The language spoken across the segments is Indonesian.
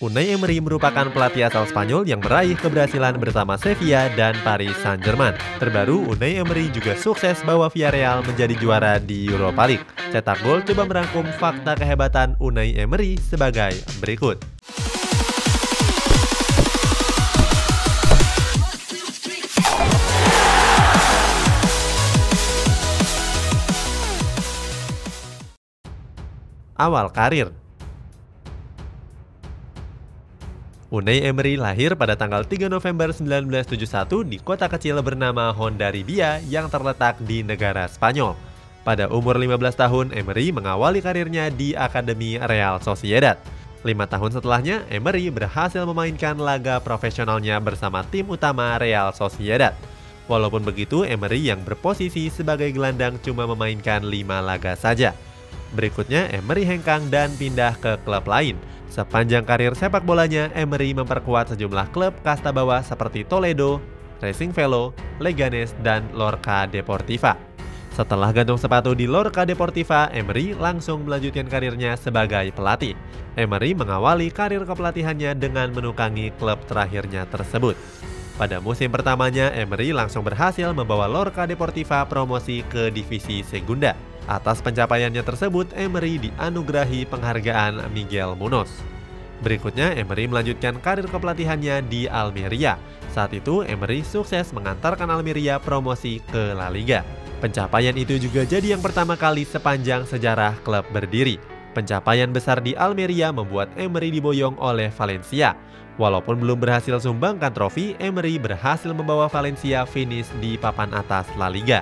Unai Emery merupakan pelatih asal Spanyol yang meraih keberhasilan bersama Sevilla dan Paris Saint-Germain. Terbaru, Unai Emery juga sukses bawa Villarreal menjadi juara di Europa League. Cetak Gol coba merangkum fakta kehebatan Unai Emery sebagai berikut. Awal karir. Unai Emery lahir pada tanggal 3 November 1971 di kota kecil bernama Hondarribia yang terletak di negara Spanyol. Pada umur 15 tahun, Emery mengawali karirnya di Akademi Real Sociedad. 5 tahun setelahnya, Emery berhasil memainkan laga profesionalnya bersama tim utama Real Sociedad. Walaupun begitu, Emery yang berposisi sebagai gelandang cuma memainkan 5 laga saja. Berikutnya, Emery hengkang dan pindah ke klub lain. Sepanjang karir sepak bolanya, Emery memperkuat sejumlah klub kasta bawah seperti Toledo, Racing Velo, Leganes, dan Lorca Deportiva. Setelah gantung sepatu di Lorca Deportiva, Emery langsung melanjutkan karirnya sebagai pelatih. Emery mengawali karir kepelatihannya dengan menukangi klub terakhirnya tersebut. Pada musim pertamanya, Emery langsung berhasil membawa Lorca Deportiva promosi ke divisi Segunda. Atas pencapaiannya tersebut, Emery dianugerahi penghargaan Miguel Munoz. Berikutnya, Emery melanjutkan karir kepelatihannya di Almeria. Saat itu, Emery sukses mengantarkan Almeria promosi ke La Liga. Pencapaian itu juga jadi yang pertama kali sepanjang sejarah klub berdiri. Pencapaian besar di Almeria membuat Emery diboyong oleh Valencia. Walaupun belum berhasil sumbangkan trofi, Emery berhasil membawa Valencia finish di papan atas La Liga.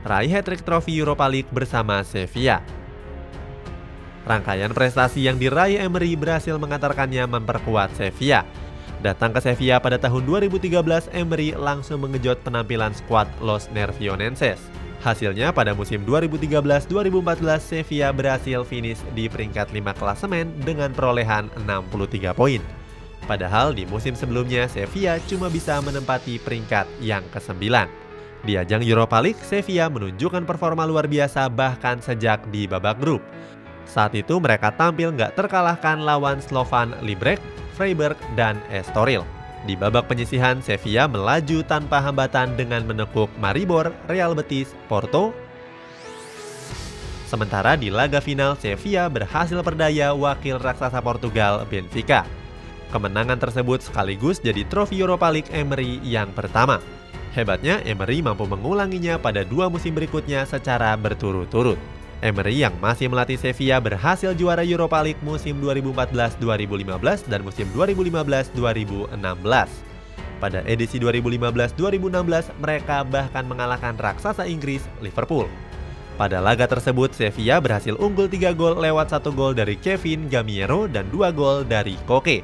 Raih hat-trick trofi Europa League bersama Sevilla. Rangkaian prestasi yang diraih Emery berhasil mengantarkannya memperkuat Sevilla. Datang ke Sevilla pada tahun 2013, Emery langsung mengejut penampilan skuad Los Nervionenses. Hasilnya pada musim 2013-2014, Sevilla berhasil finish di peringkat 5 klasemen dengan perolehan 63 poin. Padahal di musim sebelumnya, Sevilla cuma bisa menempati peringkat yang ke-9. Di ajang Europa League, Sevilla menunjukkan performa luar biasa bahkan sejak di babak grup. Saat itu mereka tampil nggak terkalahkan lawan Slovan Liberec, Freiburg, dan Estoril. Di babak penyisihan, Sevilla melaju tanpa hambatan dengan menekuk Maribor, Real Betis, Porto. Sementara di laga final, Sevilla berhasil berdaya wakil raksasa Portugal, Benfica. Kemenangan tersebut sekaligus jadi trofi Europa League Emery yang pertama. Hebatnya, Emery mampu mengulanginya pada 2 musim berikutnya secara berturut-turut. Emery yang masih melatih Sevilla berhasil juara Europa League musim 2014-2015 dan musim 2015-2016. Pada edisi 2015-2016, mereka bahkan mengalahkan raksasa Inggris, Liverpool. Pada laga tersebut, Sevilla berhasil unggul 3 gol lewat 1 gol dari Kevin Gamiero dan 2 gol dari Koke.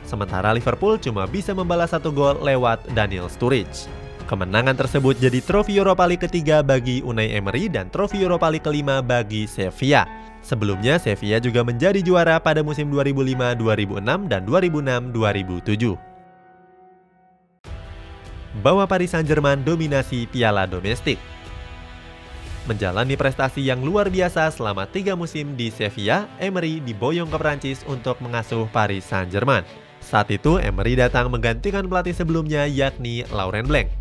Sementara Liverpool cuma bisa membalas 1 gol lewat Daniel Sturridge. Kemenangan tersebut jadi trofi Europa League ketiga bagi Unai Emery dan trofi Europa League kelima bagi Sevilla. Sebelumnya, Sevilla juga menjadi juara pada musim 2005-2006 dan 2006-2007. Bawa Paris Saint-Germain dominasi piala domestik. Menjalani prestasi yang luar biasa selama 3 musim di Sevilla, Emery diboyong ke Prancis untuk mengasuh Paris Saint-Germain. Saat itu, Emery datang menggantikan pelatih sebelumnya yakni Laurent Blanc.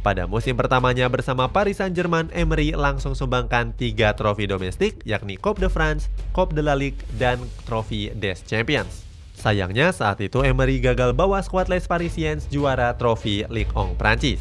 Pada musim pertamanya bersama Paris Saint-Germain, Emery langsung sumbangkan 3 trofi domestik yakni Coupe de France, Coupe de la Ligue, dan trofi des Champions. Sayangnya saat itu Emery gagal bawa skuad Les Parisiens juara trofi Ligue 1 Prancis.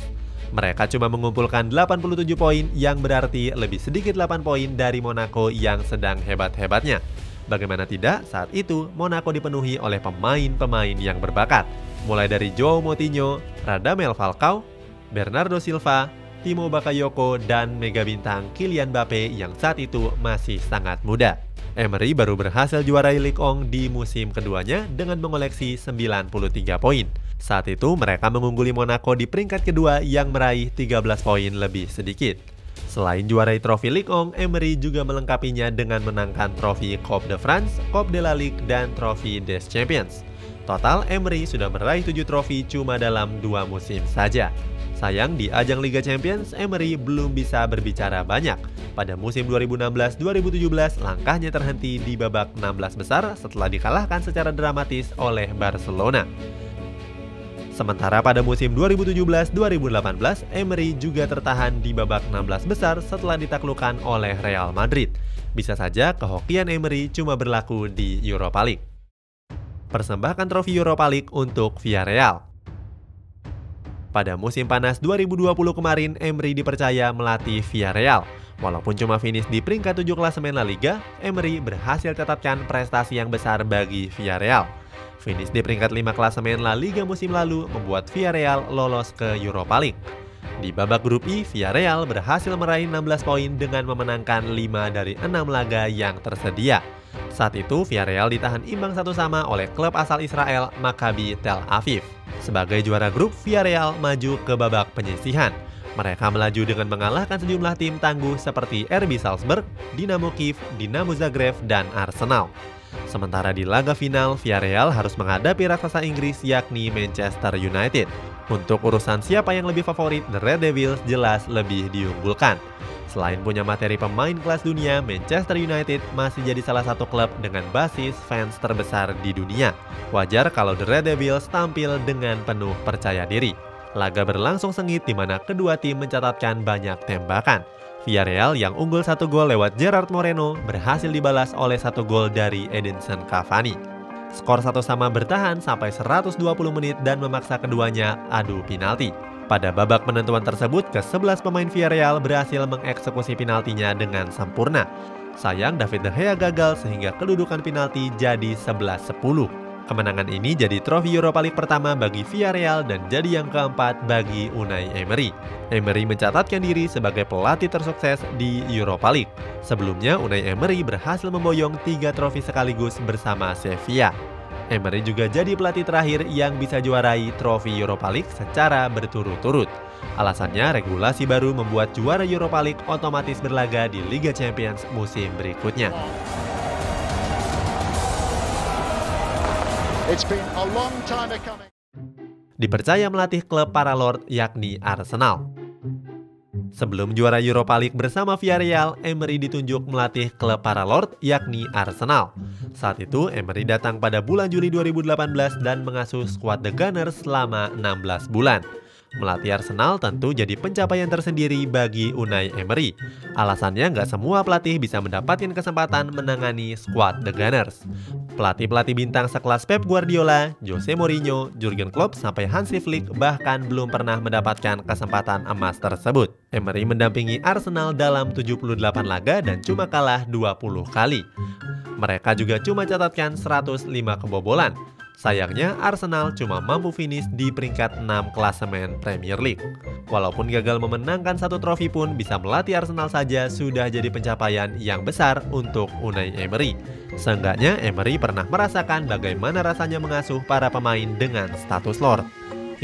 Mereka cuma mengumpulkan 87 poin yang berarti lebih sedikit 8 poin dari Monaco yang sedang hebat-hebatnya. Bagaimana tidak, saat itu Monaco dipenuhi oleh pemain-pemain yang berbakat. Mulai dari Joao Moutinho, Radamel Falcao, Bernardo Silva, Timo Bakayoko, dan mega bintang Kylian Mbappe yang saat itu masih sangat muda. Emery baru berhasil juarai Ligue 1 di musim keduanya dengan mengoleksi 93 poin. Saat itu mereka mengungguli Monaco di peringkat kedua yang meraih 13 poin lebih sedikit. Selain juarai trofi Ligue 1, Emery juga melengkapinya dengan menangkan trofi Coupe de France, Coupe de la Ligue, dan trofi des Champions. Total, Emery sudah meraih 7 trofi cuma dalam 2 musim saja. Sayang di ajang Liga Champions, Emery belum bisa berbicara banyak. Pada musim 2016-2017, langkahnya terhenti di babak 16 besar setelah dikalahkan secara dramatis oleh Barcelona. Sementara pada musim 2017-2018, Emery juga tertahan di babak 16 besar setelah ditaklukkan oleh Real Madrid. Bisa saja kehokian Emery cuma berlaku di Europa League. Persembahkan trofi Europa League untuk Villarreal. Pada musim panas 2020 kemarin, Emery dipercaya melatih Villarreal. Walaupun cuma finish di peringkat 7 klasemen La Liga, Emery berhasil catatkan prestasi yang besar bagi Villarreal. Finish di peringkat 5 klasemen La Liga musim lalu membuat Villarreal lolos ke Europa League. Di babak grup I, Villarreal berhasil meraih 16 poin dengan memenangkan 5 dari 6 laga yang tersedia. Saat itu, Villarreal ditahan imbang 1-1 oleh klub asal Israel, Maccabi Tel Aviv. Sebagai juara grup, Villarreal maju ke babak penyisihan. Mereka melaju dengan mengalahkan sejumlah tim tangguh seperti RB Salzburg, Dinamo Kiev, Dinamo Zagreb, dan Arsenal. Sementara di laga final, Villarreal harus menghadapi raksasa Inggris yakni Manchester United. Untuk urusan siapa yang lebih favorit, The Red Devils jelas lebih diunggulkan. Selain punya materi pemain kelas dunia, Manchester United masih jadi salah satu klub dengan basis fans terbesar di dunia. Wajar kalau The Red Devils tampil dengan penuh percaya diri. Laga berlangsung sengit di mana kedua tim mencatatkan banyak tembakan. Villarreal yang unggul 1 gol lewat Gerard Moreno berhasil dibalas oleh 1 gol dari Edinson Cavani. Skor 1-1 bertahan sampai 120 menit dan memaksa keduanya adu penalti. Pada babak penentuan tersebut, ke-11 pemain Villarreal berhasil mengeksekusi penaltinya dengan sempurna. Sayang David De Gea gagal sehingga kedudukan penalti jadi 11-10. Kemenangan ini jadi trofi Europa League pertama bagi Villarreal dan jadi yang keempat bagi Unai Emery. Emery mencatatkan diri sebagai pelatih tersukses di Europa League. Sebelumnya, Unai Emery berhasil memboyong 3 trofi sekaligus bersama Sevilla. Emery juga jadi pelatih terakhir yang bisa juarai trofi Europa League secara berturut-turut. Alasannya, regulasi baru membuat juara Europa League otomatis berlaga di Liga Champions musim berikutnya. Dipercaya melatih klub para Lord yakni Arsenal. Sebelum juara Europa League bersama Villarreal, Emery ditunjuk melatih klub para Lord yakni Arsenal. Saat itu, Emery datang pada bulan Juli 2018 dan mengasuh skuad The Gunners selama 16 bulan. Melatih Arsenal tentu jadi pencapaian tersendiri bagi Unai Emery. Alasannya nggak semua pelatih bisa mendapatkan kesempatan menangani skuad The Gunners. Pelatih-pelatih bintang sekelas Pep Guardiola, Jose Mourinho, Jurgen Klopp, sampai Hansi Flick bahkan belum pernah mendapatkan kesempatan emas tersebut. Emery mendampingi Arsenal dalam 78 laga dan cuma kalah 20 kali. Mereka juga cuma catatkan 105 kebobolan. Sayangnya, Arsenal cuma mampu finish di peringkat 6 klasemen Premier League. Walaupun gagal memenangkan 1 trofi pun, bisa melatih Arsenal saja sudah jadi pencapaian yang besar untuk Unai Emery. Seenggaknya, Emery pernah merasakan bagaimana rasanya mengasuh para pemain dengan status Lord.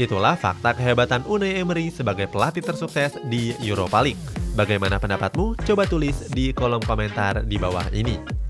Itulah fakta kehebatan Unai Emery sebagai pelatih tersukses di Europa League. Bagaimana pendapatmu? Coba tulis di kolom komentar di bawah ini.